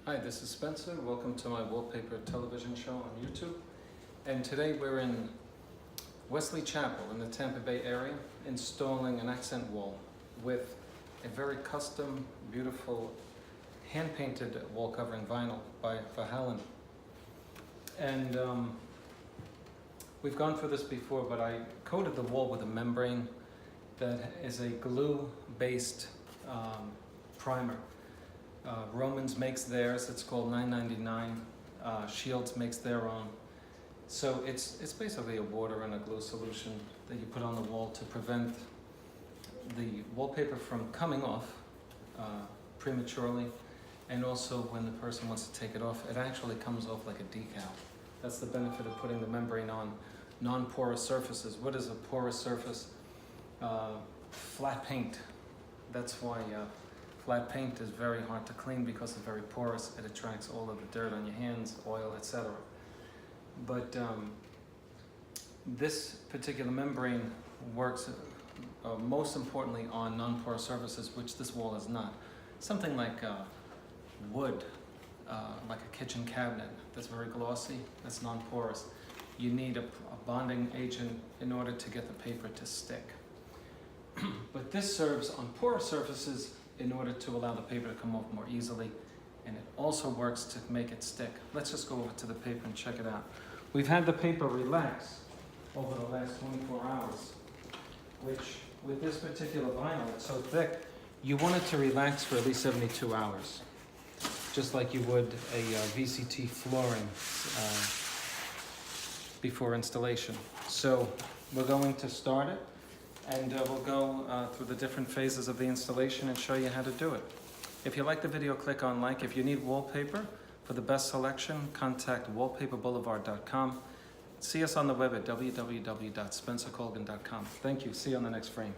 Hi, this is Spencer. Welcome to my Wallpaper television show on YouTube. And today we're in Wesley Chapel in the Tampa Bay area installing an accent wall with a very custom, beautiful, hand-painted wall covering vinyl by Vallhallen. And we've gone through this before, but I coated the wall with a membrane that is a glue-based primer. Romans makes theirs, it's called $9.99. Shields makes their own. So it's basically a water and a glue solution that you put on the wall to prevent the wallpaper from coming off prematurely, and also when the person wants to take it off, it actually comes off like a decal. That's the benefit of putting the membrane on non-porous surfaces. What is a porous surface? Flat paint. That's why flat paint is very hard to clean, because it's very porous. It attracts all of the dirt on your hands, oil, etc. But this particular membrane works most importantly on non-porous surfaces, which this wall is not. Something like wood, like a kitchen cabinet that's very glossy, that's non-porous. You need a bonding agent in order to get the paper to stick. But this serves on porous surfaces in order to allow the paper to come off more easily, and it also works to make it stick. Let's just go over to the paper and check it out. We've had the paper relax over the last 24 hours, which with this particular vinyl, it's so thick, you want it to relax for at least 72 hours, just like you would a VCT flooring before installation. So we're going to start it, and we'll go through the different phases of the installation and show you how to do it. If you like the video, click on like. If you need wallpaper for the best selection, contact wallpaperboulevard.com. See us on the web at www.spencercolgan.com. Thank you. See you on the next frame.